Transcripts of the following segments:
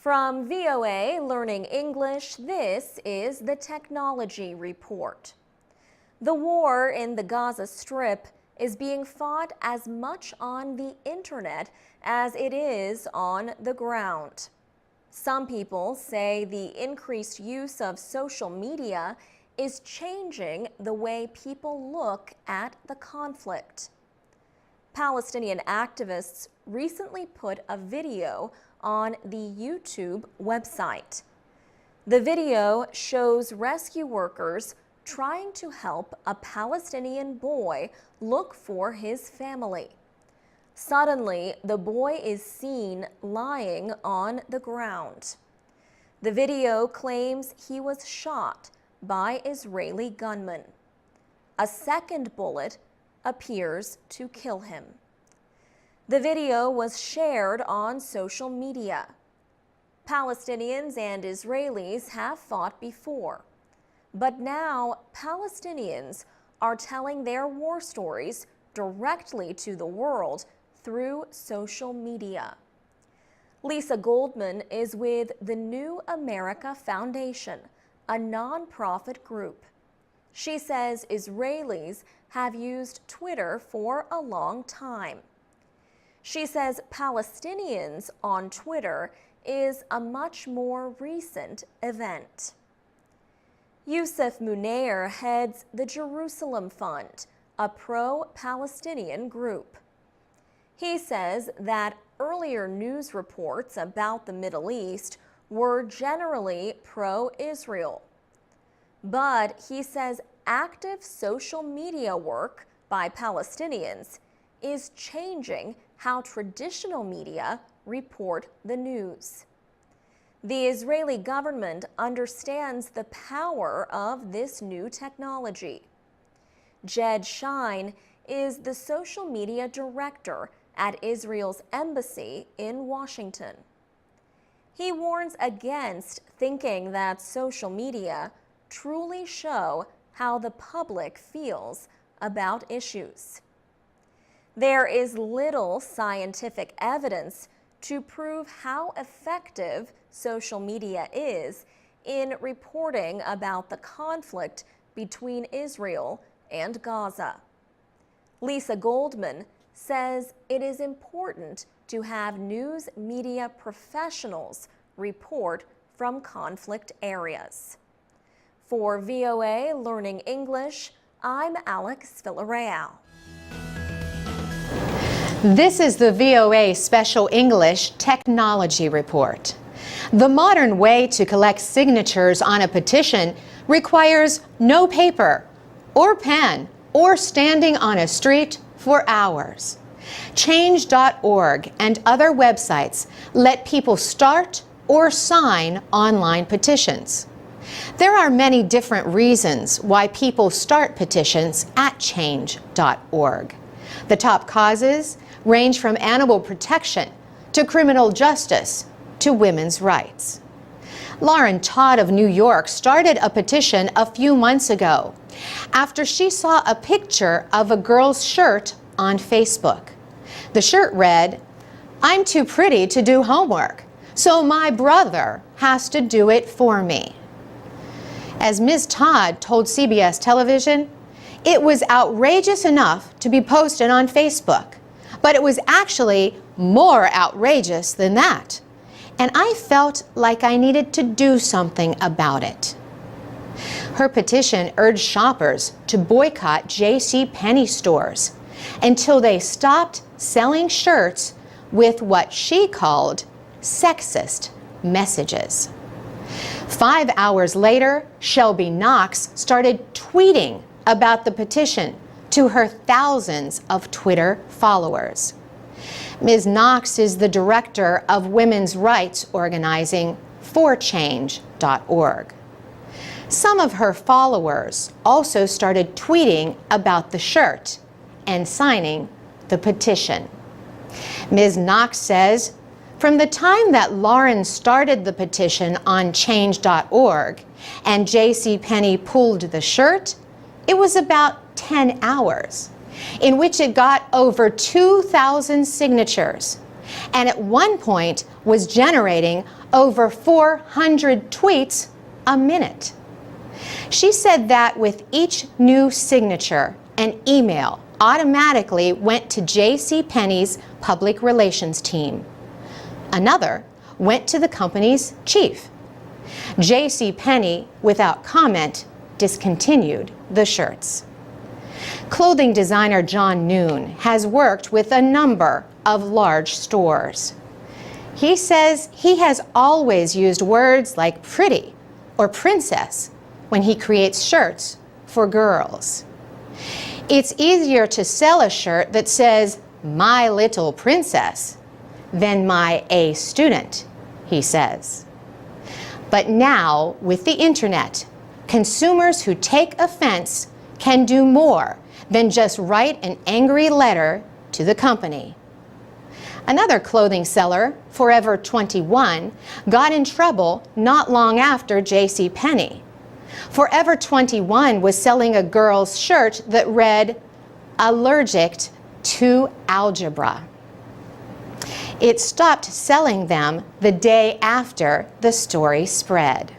From VOA Learning English, this is the Technology Report. The war in the Gaza Strip is being fought as much on the internet as it is on the ground. Some people say the increased use of social media is changing the way people look at the conflict. Palestinian activists recently put a video on the YouTube website. The video shows rescue workers trying to help a Palestinian boy look for his family. Suddenly, the boy is seen lying on the ground. The video claims he was shot by Israeli gunmen. A second bullet appears to kill him. The video was shared on social media. Palestinians and Israelis have fought before, but now Palestinians are telling their war stories directly to the world through social media. Lisa Goldman is with the New America Foundation, a nonprofit group. She says Israelis have used Twitter for a long time. She says Palestinians on Twitter is a much more recent event. Youssef Munir heads the Jerusalem Fund, a pro-Palestinian group. He says that earlier news reports about the Middle East were generally pro-Israel. But he says active social media work by Palestinians is changing how traditional media report the news. The Israeli government understands the power of this new technology. Jed Shine is the social media director at Israel's embassy in Washington. He warns against thinking that social media truly show how the public feels about issues. There is little scientific evidence to prove how effective social media is in reporting about the conflict between Israel and Gaza. Lisa Goldman says it is important to have news media professionals report from conflict areas. For VOA Learning English, I'm Alex Villarreal. This is the VOA Special English Technology Report. The modern way to collect signatures on a petition requires no paper or pen or standing on a street for hours. Change.org and other websites let people start or sign online petitions. There are many different reasons why people start petitions at change.org. The top causes range from animal protection to criminal justice to women's rights. Lauren Todd of New York started a petition a few months ago after she saw a picture of a girl's shirt on Facebook. The shirt read, "I'm too pretty to do homework, so my brother has to do it for me." As Ms. Todd told CBS television, it was outrageous enough to be posted on Facebook, but it was actually more outrageous than that. And I felt like I needed to do something about it. Her petition urged shoppers to boycott JCPenney stores until they stopped selling shirts with what she called sexist messages. 5 hours later, Shelby Knox started tweeting about the petition to her thousands of Twitter followers. Ms. Knox is the director of women's rights organizing forchange.org. Some of her followers also started tweeting about the shirt and signing the petition. Ms. Knox says, from the time that Lauren started the petition on change.org and JCPenney pulled the shirt, it was about 10 hours, in which it got over 2,000 signatures, and at one point was generating over 400 tweets a minute. She said that with each new signature, an email automatically went to JCPenney's public relations team. Another went to the company's chief. JCPenney, without comment, discontinued the shirts. Clothing designer John Noon has worked with a number of large stores. He says he has always used words like pretty or princess when he creates shirts for girls. It's easier to sell a shirt that says "My Little Princess" than "My A Student," he says. But now, with the internet, consumers who take offense can do more than just write an angry letter to the company. Another clothing seller, Forever 21, got in trouble not long after JCPenney. Forever 21 was selling a girl's shirt that read, "Allergic to algebra." It stopped selling them the day after the story spread.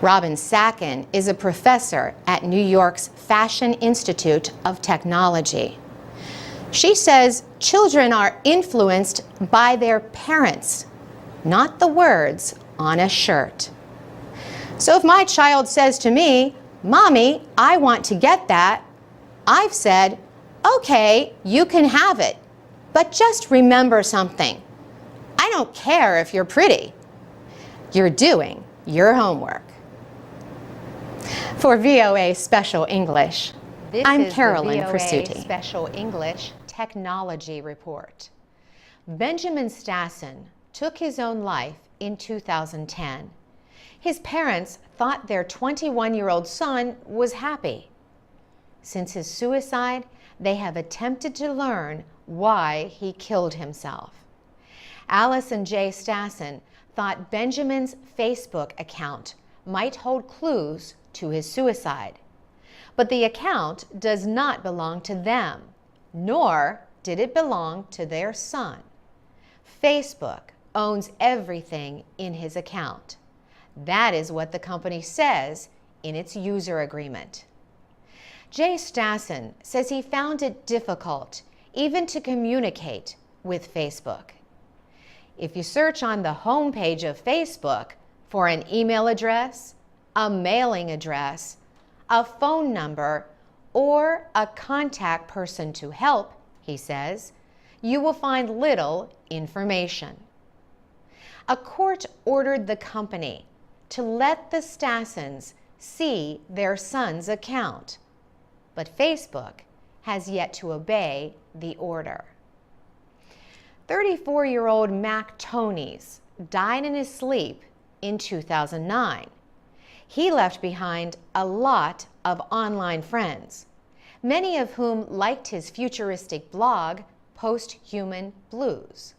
Robin Sacken is a professor at New York's Fashion Institute of Technology. She says children are influenced by their parents, not the words on a shirt. So if my child says to me, "Mommy, I want to get that," I've said, "Okay, you can have it, but just remember something. I don't care if you're pretty. You're doing your homework." For VOA Special English, I'm Carolyn Presutti. Special English Technology Report. Benjamin Stassen took his own life in 2010. His parents thought their 21-year-old son was happy. Since his suicide, they have attempted to learn why he killed himself. Alice and Jay Stassen thought Benjamin's Facebook account might hold clues to his suicide. But the account does not belong to them, nor did it belong to their son. Facebook owns everything in his account. That is what the company says in its user agreement. Jay Stassen says he found it difficult even to communicate with Facebook. If you search on the homepage of Facebook for an email address, a mailing address, a phone number, or a contact person to help, he says, you will find little information. A court ordered the company to let the Stassens see their son's account, but Facebook has yet to obey the order. 34-year-old Mac Tonys died in his sleep in 2009. He left behind a lot of online friends, many of whom liked his futuristic blog, Post-Human Blues.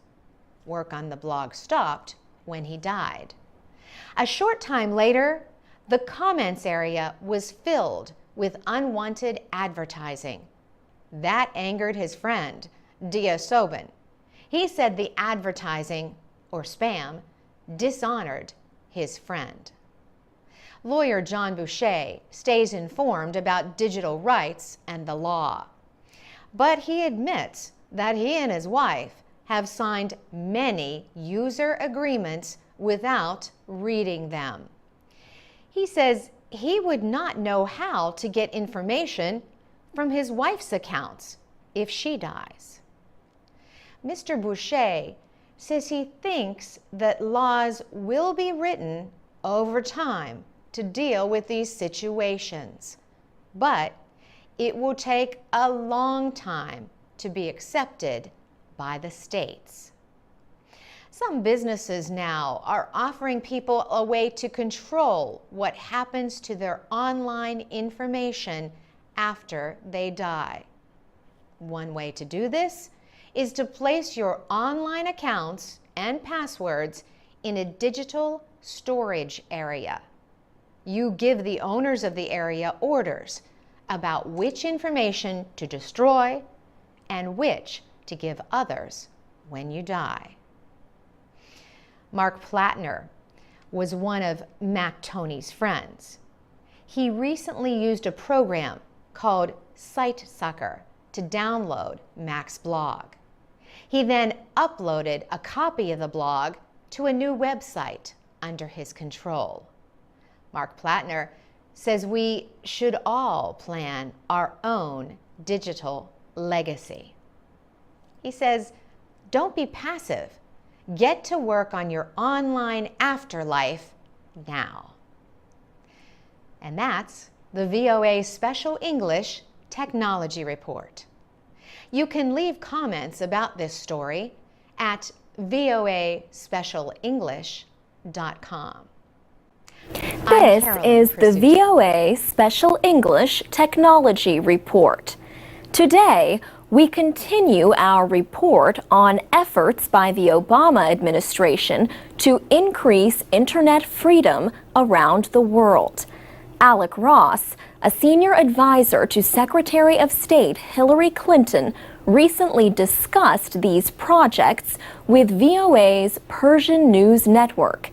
Work on the blog stopped when he died. A short time later, the comments area was filled with unwanted advertising. That angered his friend, Dia Sobin. He said the advertising, or spam, dishonored his friend. Lawyer John Boucher stays informed about digital rights and the law. But he admits that he and his wife have signed many user agreements without reading them. He says he would not know how to get information from his wife's accounts if she dies. Mr. Boucher says he thinks that laws will be written over time to deal with these situations, but it will take a long time to be accepted by the states. Some businesses now are offering people a way to control what happens to their online information after they die. One way to do this is to place your online accounts and passwords in a digital storage area. You give the owners of the area orders about which information to destroy and which to give others when you die. Mark Plattner was one of Mac Toney's friends. He recently used a program called SiteSucker to download Mac's blog. He then uploaded a copy of the blog to a new website under his control. Mark Plattner says we should all plan our own digital legacy. He says, don't be passive. Get to work on your online afterlife now. And that's the VOA Special English Technology Report. You can leave comments about this story at voaspecialenglish.com. This is the VOA Special English Technology Report. Today, we continue our report on efforts by the Obama administration to increase internet freedom around the world. Alec Ross, a senior advisor to Secretary of State Hillary Clinton, recently discussed these projects with VOA's Persian News Network.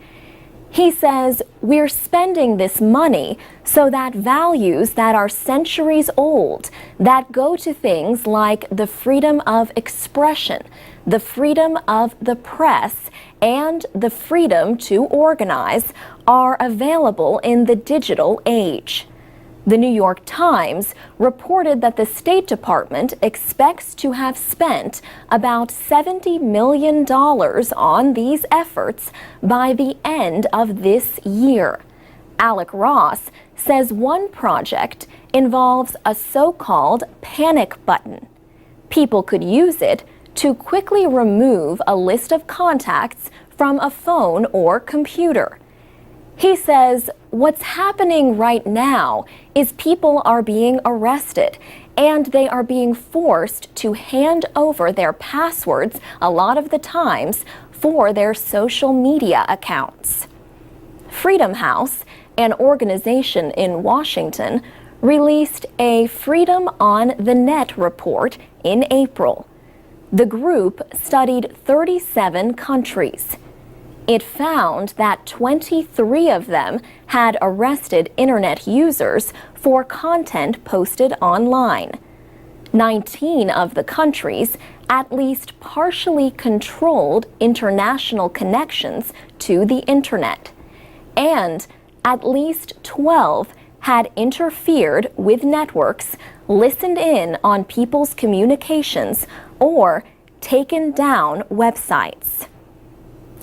He says, we're spending this money so that values that are centuries old, that go to things like the freedom of expression, the freedom of the press, and the freedom to organize, are available in the digital age. The New York Times reported that the State Department expects to have spent about $70 million on these efforts by the end of this year. Alec Ross says one project involves a so-called panic button. People could use it to quickly remove a list of contacts from a phone or computer. He says what's happening right now is people are being arrested and they are being forced to hand over their passwords a lot of the times for their social media accounts. Freedom House, an organization in Washington, released a Freedom on the Net report in April. The group studied 37 countries. It found that 23 of them had arrested internet users for content posted online. 19 of the countries at least partially controlled international connections to the internet, and at least 12 had interfered with networks, listened in on people's communications, or taken down websites.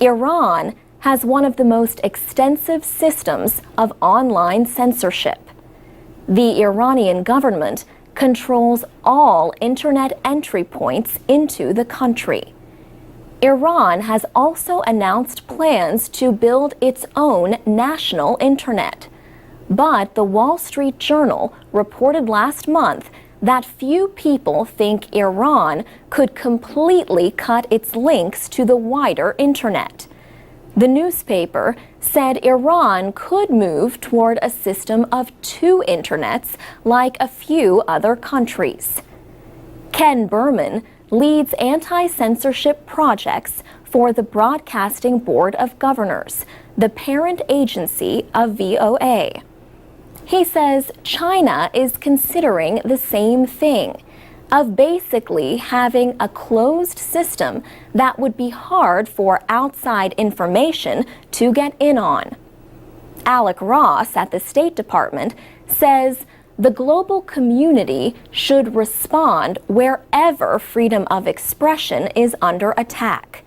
Iran has one of the most extensive systems of online censorship. The Iranian government controls all internet entry points into the country. Iran has also announced plans to build its own national internet. But the Wall Street Journal reported last month that few people think Iran could completely cut its links to the wider internet. The newspaper said Iran could move toward a system of two internets like a few other countries. Ken Berman leads anti-censorship projects for the Broadcasting Board of Governors, the parent agency of VOA. He says China is considering the same thing, of basically having a closed system that would be hard for outside information to get in on. Alec Ross at the State Department says the global community should respond wherever freedom of expression is under attack.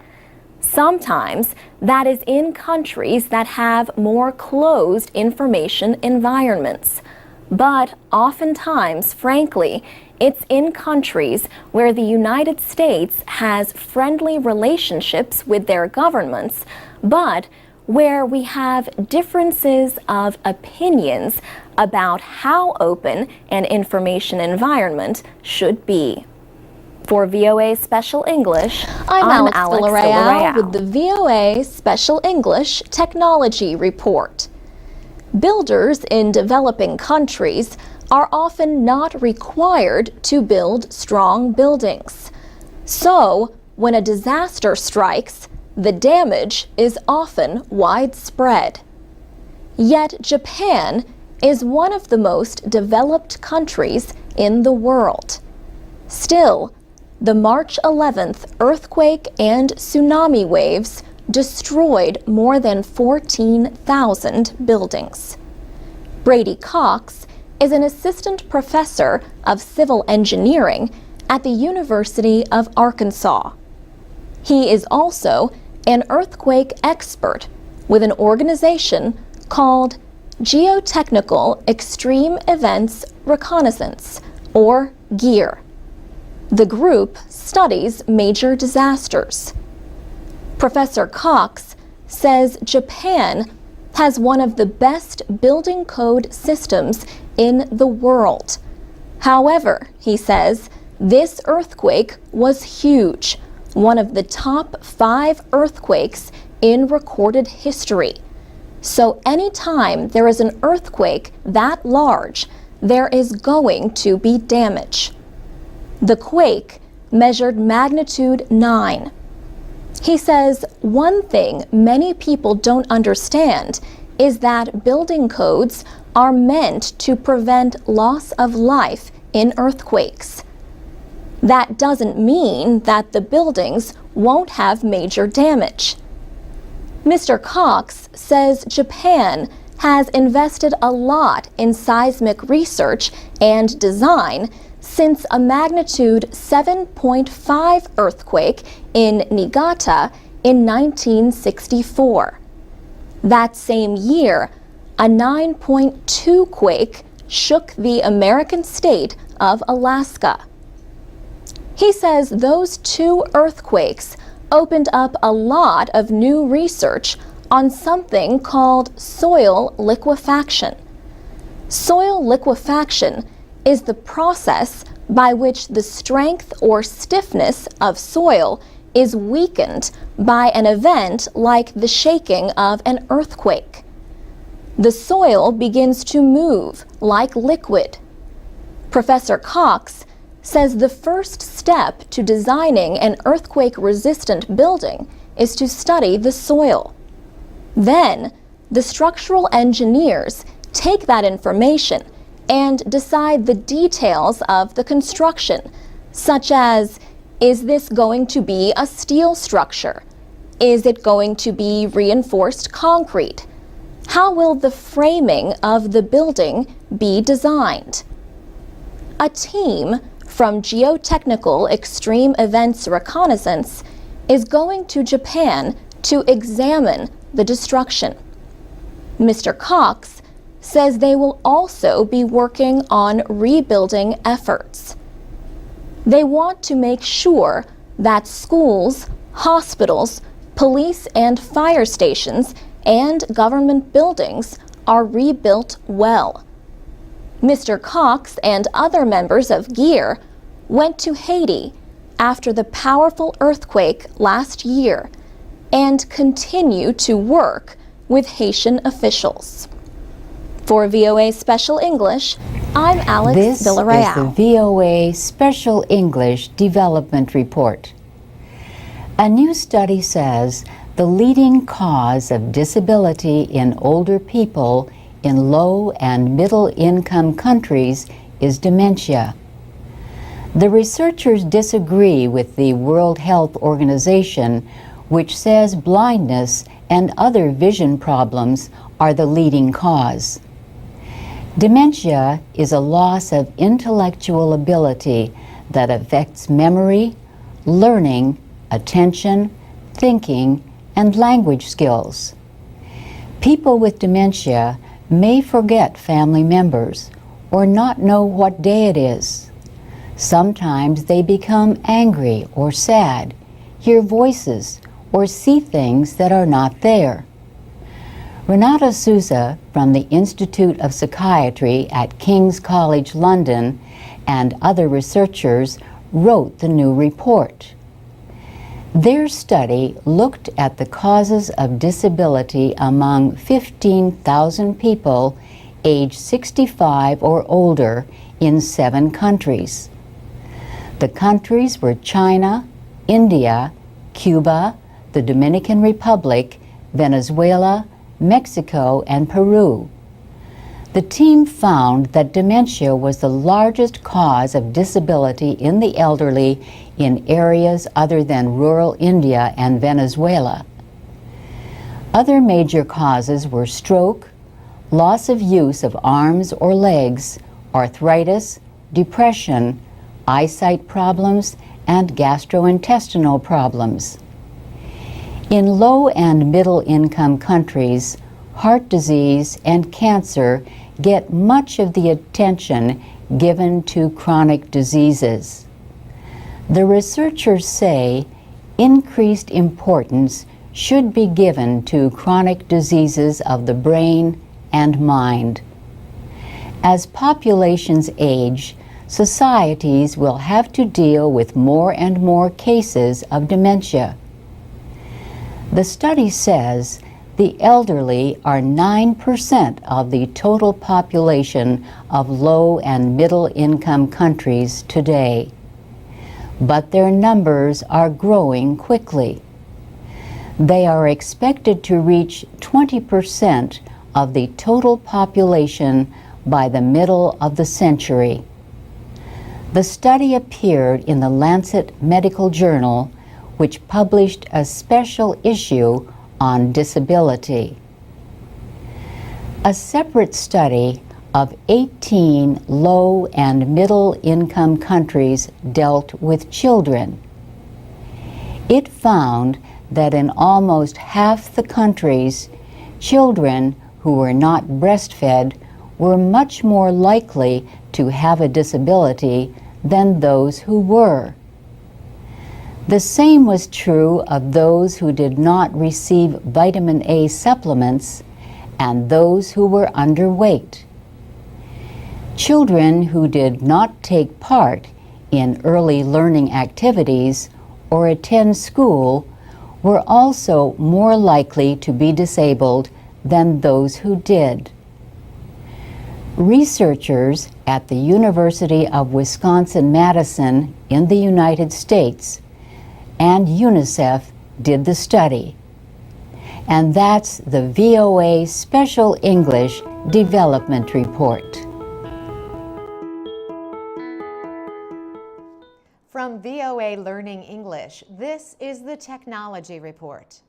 Sometimes that is in countries that have more closed information environments. But oftentimes, frankly, it's in countries where the United States has friendly relationships with their governments, but where we have differences of opinions about how open an information environment should be. For VOA Special English, I'm Alex Villarreal with the VOA Special English Technology Report. Builders in developing countries are often not required to build strong buildings. So, when a disaster strikes, the damage is often widespread. Yet Japan is one of the most developed countries in the world. Still, the March 11th earthquake and tsunami waves destroyed more than 14,000 buildings. Brady Cox is an assistant professor of civil engineering at the University of Arkansas. He is also an earthquake expert with an organization called Geotechnical Extreme Events Reconnaissance, or GEAR. The group studies major disasters. Professor Cox says Japan has one of the best building code systems in the world. However, he says, this earthquake was huge, one of the top 5 earthquakes in recorded history. So anytime there is an earthquake that large, there is going to be damage. The quake measured magnitude 9. He says one thing many people don't understand is that building codes are meant to prevent loss of life in earthquakes. That doesn't mean that the buildings won't have major damage. Mr. Cox says Japan has invested a lot in seismic research and design since a magnitude 7.5 earthquake in Niigata in 1964. That same year, a 9.2 quake shook the American state of Alaska. He says those 2 earthquakes opened up a lot of new research on something called soil liquefaction. Soil liquefaction is the process by which the strength or stiffness of soil is weakened by an event like the shaking of an earthquake. The soil begins to move like liquid. Professor Cox says the first step to designing an earthquake-resistant building is to study the soil. Then, the structural engineers take that information and decide the details of the construction, such as, is this going to be a steel structure? Is it going to be reinforced concrete? How will the framing of the building be designed? A team from Geotechnical Extreme Events Reconnaissance is going to Japan to examine the destruction. Mr. Cox says they will also be working on rebuilding efforts. They want to make sure that schools, hospitals, police and fire stations, and government buildings are rebuilt well. Mr. Cox and other members of GEAR went to Haiti after the powerful earthquake last year and continue to work with Haitian officials. For VOA Special English, I'm Alex Villarreal. This is the VOA Special English Development Report. A new study says the leading cause of disability in older people in low and middle income countries is dementia. The researchers disagree with the World Health Organization, which says blindness and other vision problems are the leading cause. Dementia is a loss of intellectual ability that affects memory, learning, attention, thinking, and language skills. People with dementia may forget family members or not know what day it is. Sometimes they become angry or sad, hear voices, or see things that are not there. Renata Souza from the Institute of Psychiatry at King's College London and other researchers wrote the new report. Their study looked at the causes of disability among 15,000 people aged 65 or older in 7 countries. The countries were China, India, Cuba, the Dominican Republic, Venezuela, Mexico, and Peru. The team found that dementia was the largest cause of disability in the elderly in areas other than rural India and Venezuela. Other major causes were stroke, loss of use of arms or legs, arthritis, depression, eyesight problems, and gastrointestinal problems. In low and middle income countries, heart disease and cancer get much of the attention given to chronic diseases. The researchers say increased importance should be given to chronic diseases of the brain and mind. As populations age, societies will have to deal with more and more cases of dementia. The study says the elderly are 9% of the total population of low and middle income countries today, but their numbers are growing quickly. They are expected to reach 20% of the total population by the middle of the century. The study appeared in the Lancet Medical Journal, which published a special issue on disability. A separate study of 18 low and middle income countries dealt with children. It found that in almost half the countries, children who were not breastfed were much more likely to have a disability than those who were. The same was true of those who did not receive vitamin A supplements and those who were underweight. Children who did not take part in early learning activities or attend school were also more likely to be disabled than those who did. Researchers at the University of Wisconsin-Madison in the United States and UNICEF did the study. And that's the VOA Special English Development Report. From VOA Learning English, this is the Technology Report.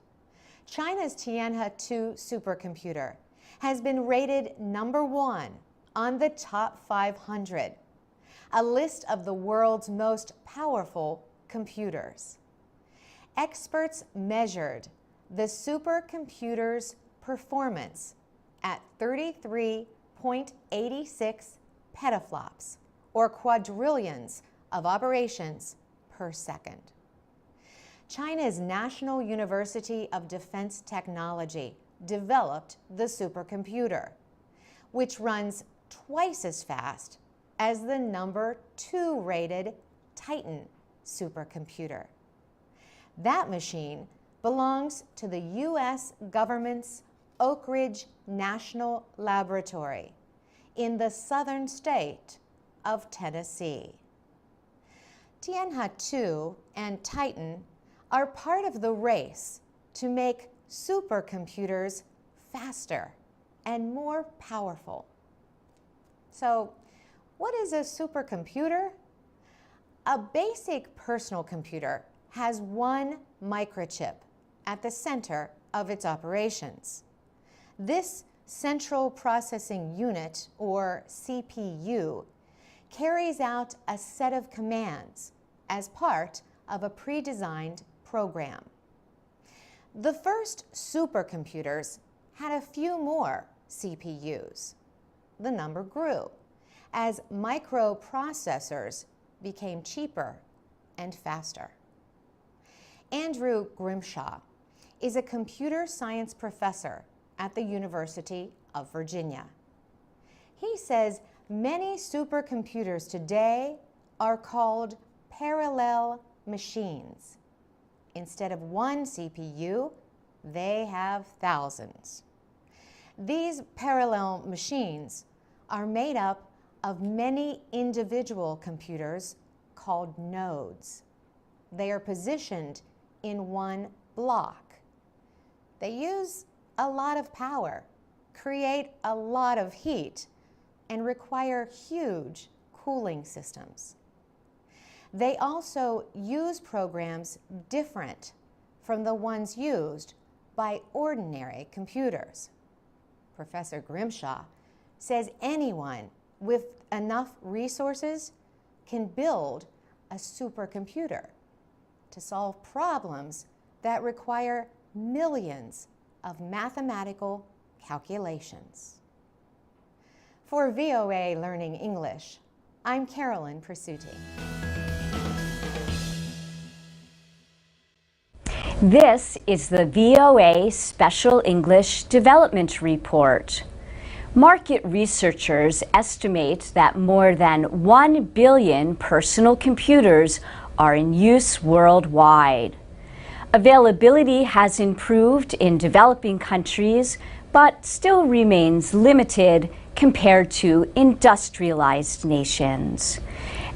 China's Tianhe-2 supercomputer has been rated #1 on the top 500, a list of the world's most powerful computers. Experts measured the supercomputer's performance at 33.86 petaflops, or quadrillions of operations per second. China's National University of Defense Technology developed the supercomputer, which runs twice as fast as the #2 rated Titan supercomputer. That machine belongs to the U.S. government's Oak Ridge National Laboratory in the southern state of Tennessee. Tianhe-2 and Titan are part of the race to make supercomputers faster and more powerful. So, what is a supercomputer? A basic personal computer has one microchip at the center of its operations. This central processing unit, or CPU, carries out a set of commands as part of a pre-designed program. The first supercomputers had a few more CPUs. The number grew as microprocessors became cheaper and faster. Andrew Grimshaw is a computer science professor at the University of Virginia. He says many supercomputers today are called parallel machines. Instead of one CPU, they have thousands. These parallel machines are made up of many individual computers called nodes. They are positioned in one block. They use a lot of power, create a lot of heat, and require huge cooling systems. They also use programs different from the ones used by ordinary computers. Professor Grimshaw says anyone with enough resources can build a supercomputer to solve problems that require millions of mathematical calculations. For VOA Learning English, I'm Carolyn Persutti. This is the VOA Special English Development Report. Market researchers estimate that more than 1 billion personal computers are in use worldwide. Availability has improved in developing countries, but still remains limited compared to industrialized nations.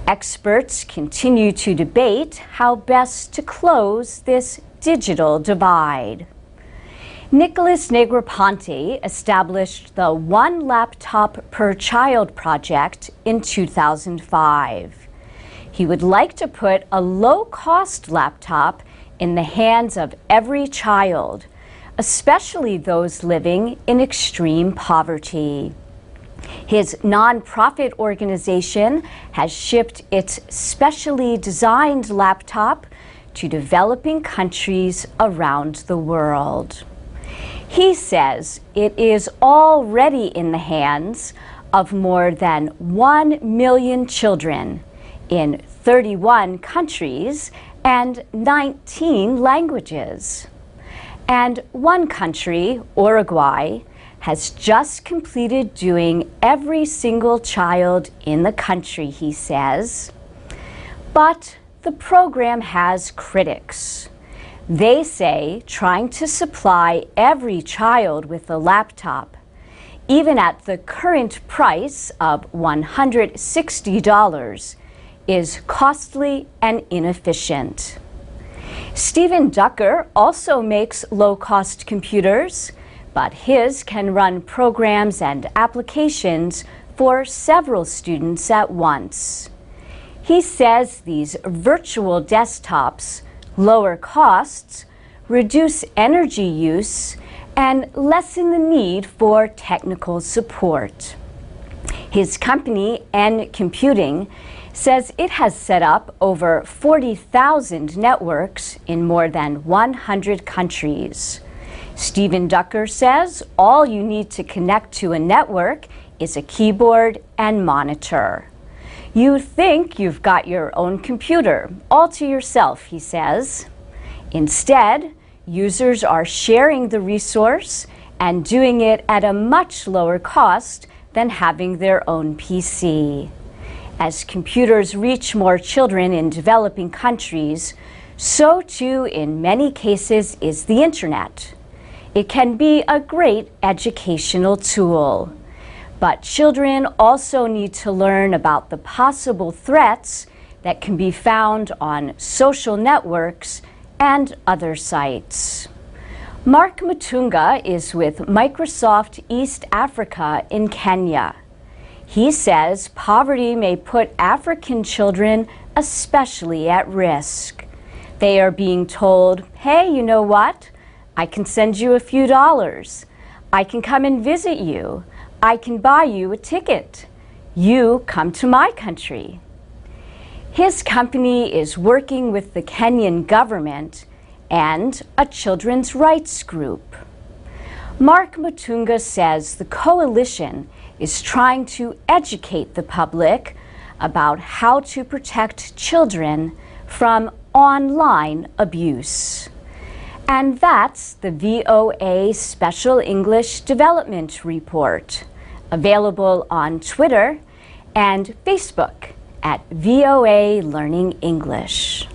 Experts continue to debate how best to close this digital divide. Nicholas Negroponte established the One Laptop Per Child project in 2005. He would like to put a low-cost laptop in the hands of every child, especially those living in extreme poverty. His nonprofit organization has shipped its specially designed laptop to developing countries around the world. He says it is already in the hands of more than 1 million children in 31 countries and 19 languages. And one country, Uruguay, has just completed doing every single child in the country, he says. But the program has critics. They say trying to supply every child with a laptop, even at the current price of $160, is costly and inefficient. Stephen Ducker also makes low-cost computers, but his can run programs and applications for several students at once. He says these virtual desktops lower costs, reduce energy use, and lessen the need for technical support. His company, N Computing, says it has set up over 40,000 networks in more than 100 countries. Stephen Ducker says all you need to connect to a network is a keyboard and monitor. You think you've got your own computer all to yourself, he says. Instead, users are sharing the resource and doing it at a much lower cost than having their own PC. As computers reach more children in developing countries, so too in many cases is the internet. It can be a great educational tool. But children also need to learn about the possible threats that can be found on social networks and other sites. Mark Mutunga is with Microsoft East Africa in Kenya. He says poverty may put African children especially at risk. They are being told, hey, you know what? I can send you a few dollars. I can come and visit you. I can buy you a ticket. You come to my country. His company is working with the Kenyan government and a children's rights group. Mark Mutunga says the coalition is trying to educate the public about how to protect children from online abuse. And that's the VOA Special English Development Report, available on Twitter and Facebook at VOA Learning English.